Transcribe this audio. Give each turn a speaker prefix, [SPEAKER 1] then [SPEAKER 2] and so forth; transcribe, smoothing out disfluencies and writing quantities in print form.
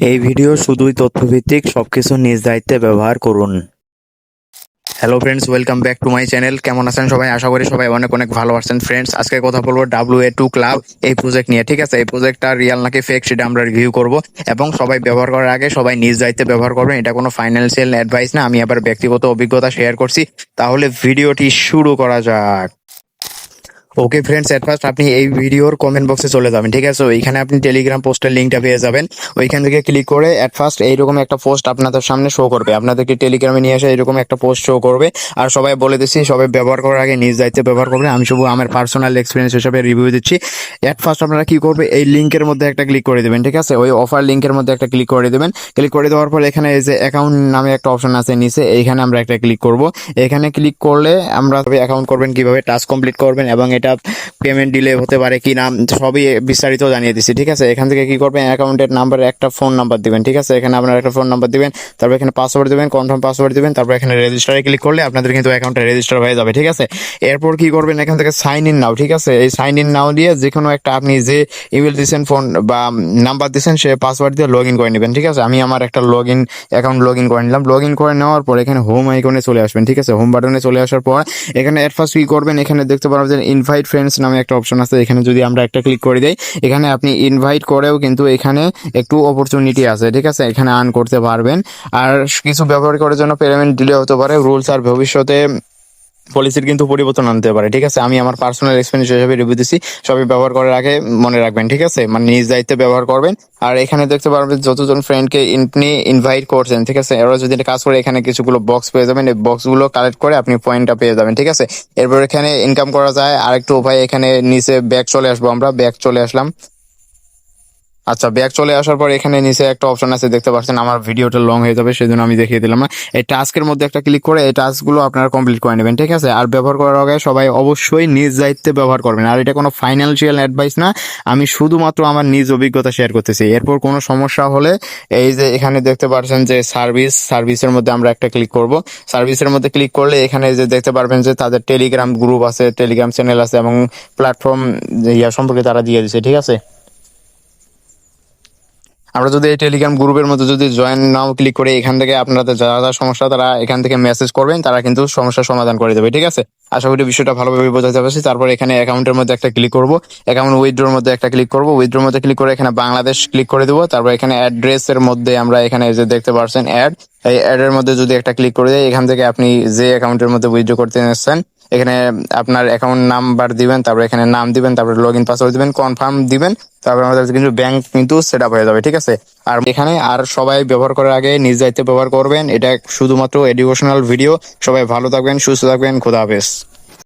[SPEAKER 1] এই ভিডিও শুধুই তথ্যভিত্তিক, সবকিছু নিজ দায়িত্বে ব্যবহার করুন। Hello friends, welcome back to my channel. কেমন আছেন সবাই? আশা করি সবাই অনেক অনেক ভালো আছেন। ফ্রেন্ডস, আজকে কথা বলবো WA2 ক্লাব এই প্রজেক্ট নিয়ে। ঠিক আছে, এই প্রজেক্টটা রিয়েল নাকি ফেক সেটা আমরা রিভিউ করব এবং সবাই ব্যবহার করার আগে সবাই নিজ দায়িত্বে ব্যবহার করবেন। এটা কোনো ফাইন্যান্সিয়াল অ্যাডভাইস না, আমি আবার ব্যক্তিগত অভিজ্ঞতা শেয়ার করছি। তাহলে ভিডিওটি শুরু করা যাক। ওকে ফ্রেন্ডস, এট ফার্স্ট আপনি এই ভিডিওর কমেন্ট বক্সে চলে যাবেন। ঠিক আছে, ওইখানে আপনি টেলিগ্রাম পোস্টের লিঙ্কটা পেয়ে যাবেন। ওইখান থেকে ক্লিক করে এট ফার্স্ট এইরকম একটা পোস্ট আপনাদের সামনে শো করবে, আপনাদেরকে টেলিগ্রামে নিয়ে আসে এরকম একটা পোস্ট শো করবে। আর সবাই বলে দিচ্ছি, সবাই ব্যবহার করার আগে নিজ দায়িত্বে ব্যবহার করবেন। আমি শুধু আমার পার্সোনাল এক্সপিরিয়েন্স হিসেবে রিভিউ দিচ্ছি। এট ফার্স্ট আপনারা কি করবে, এই লিঙ্কের মধ্যে একটা ক্লিক করে দেবেন। ঠিক আছে, ওই অফার লিঙ্কের মধ্যে একটা ক্লিক করে দেবেন। ক্লিক করে দেওয়ার পর এখানে এই যে অ্যাকাউন্ট নামে একটা অপশন আছে নিচে, এইখানে আমরা একটা ক্লিক করব। এখানে ক্লিক করলে আমরা অ্যাকাউন্ট করবেন, কিভাবে টাস্ক কমপ্লিট করবেন এবং এটা পেমেন্ট ডিলে হতে পারে কি না সবই বিস্তারিত জানিয়ে দিচ্ছি। ঠিক আছে, এখান থেকে কি করবেন, অ্যাকাউন্টের নাম্বার একটা ফোন নাম্বার দিবেন। ঠিক আছে, এখানে আপনার একটা ফোন নাম্বার দিবেন, তারপর এখানে পাসওয়ার্ড দিবেন, কনফার্ম পাসওয়ার্ড দিবেন, তারপর এখানে রেজিস্টারে ক্লিক করলে আপনাদের কিন্তু অ্যাকাউন্টটা রেজিস্টার হয়ে যাবে। ঠিক আছে, এরপর কি করবেন, এখান থেকে সাইন ইন নাও। ঠিক আছে, এই সাইন ইন নাও দিয়ে যে কোনো একটা আপনি যে ইমেল দিচ্ছেন, ফোন বা নাম্বার দিচ্ছেন, সে পাসওয়ার্ড দিয়ে লগ ইন করে নেবেন। ঠিক আছে, আমি আমার একটা অ্যাকাউন্ট লগ ইন করে নিলাম। লগ ইন করে নেওয়ার পর এখানে হোম আইকনে চলে আসবেন। ঠিক আছে, হোম বাটনে চলে আসার পর এখানে এট ফার্স্ট কি করবেন, এখানে দেখতে পারবেন যে ইনভাইট ফ্রেন্ডস নামে একটা অপশন আছে। এখানে যদি আমরা একটা ক্লিক করে দেই, এখানে আপনি ইনভাইট করেও কিন্তু এখানে একটু অপরচুনিটি আছে। ঠিক আছে, এখানে আর্ন করতে পারবেন। আর কিছু ব্যবহার করার জন্য পেমেন্ট ডিলে হতে পারে, রুলস আর ভবিষ্যতে পলিসির কিন্তু পরিবর্তন আনতে পারে। ঠিক আছে, আমি আমার পার্সোনাল এক্সপিরিয়েন্স হিসেবে রিভিউ দিচ্ছি। সবাই ব্যবহার করার আগে মনে রাখবেন। ঠিক আছে, মানে নিজ দায়িত্বে ব্যবহার করবেন। আর এখানে দেখতে পারবেন যতজন ফ্রেন্ডকে আপনি ইনভাইট করছেন, ঠিক আছে, এরা যদি এটা কাজ করে এখানে কিছুগুলো বক্স পেয়ে যাবেন। এই বক্সগুলো কালেক্ট করে আপনি পয়েন্টটা পেয়ে যাবেন। ঠিক আছে, এরপর এখানে ইনকাম করা যায় আরেকটু উপায়। এখানে নিচে ব্যাক চলে আসবো, আমরা ব্যাক চলে আসলাম। আচ্ছা, ব্যাক চলে আসার পর এখানে নিচে একটা অপশন আছে, দেখতে পাচ্ছেন। আমার ভিডিওটা লং হয়ে যাবে, সেজন্য আমি দেখিয়ে দিলাম না। এই টাস্কের মধ্যে একটা ক্লিক করে এই টাস্কগুলো আপনারা কমপ্লিট করে নেবেন। ঠিক আছে, আর ব্যবহার করার আগে সবাই অবশ্যই নিজ দায়িত্বে ব্যবহার করবেন। আর এটা কোনো ফাইন্যান্সিয়াল অ্যাডভাইস না, আমি শুধুমাত্র আমার নিজ অভিজ্ঞতা শেয়ার করতেছি। এরপর কোনো সমস্যা হলে এই যে এখানে দেখতে পাচ্ছেন যে সার্ভিসের মধ্যে আমরা একটা ক্লিক করব। সার্ভিসের মধ্যে ক্লিক করলে এখানে যে দেখতে পারবেন যে তাদের টেলিগ্রাম গ্রুপ আছে, টেলিগ্রাম চ্যানেল আছে এবং প্ল্যাটফর্ম ইয়া সম্পর্কে তারা দিয়ে দিচ্ছে। ঠিক আছে, আমরা যদি এই টেলিগ্রাম গ্রুপের মধ্যে যদি জয়েন নাও ক্লিক করে এখান থেকে আপনাদের যারা যারা সমস্যা তারা এখান থেকে মেসেজ করবেন, তারা কিন্তু সমস্যার সমাধান করে দেবে। ঠিক আছে, আশা করি বিষয়টা ভালোভাবে বোঝাতে পারছি। তারপর এখানে অ্যাকাউন্টের মধ্যে একটা ক্লিক করব, অ্যাকাউন্ট উইথড্রোর মধ্যে একটা ক্লিক করব, উইথড্রোর মধ্যে ক্লিক করে এখানে বাংলাদেশ ক্লিক করে দেবো। তারপর এখানে অ্যাড্রেসের মধ্যে আমরা এখানে যে দেখতে পাচ্ছেন অ্যাড, এই অ্যাডের মধ্যে যদি একটা ক্লিক করে দেয়, এখান থেকে আপনি যে অ্যাকাউন্টের মধ্যে উইথড্রো করতে এসেছেন এখানে আপনার অ্যাকাউন্ট নাম্বার দিবেন, তারপর এখানে নাম দিবেন, তারপর লগ ইন পাসওয়ার্ড দিবেন, কনফার্ম দিবেন, তারপর আমাদের কিন্তু ব্যাংক কিন্তু সেট আপ হয়ে যাবে। ঠিক আছে, আর এখানে আর সবাই ব্যবহার করার আগে নিজ দায়িত্বে ব্যবহার করবেন। এটা শুধুমাত্র এডুকেশনাল ভিডিও। সবাই ভালো থাকবেন, সুস্থ থাকবেন, খোদা হাফেজ।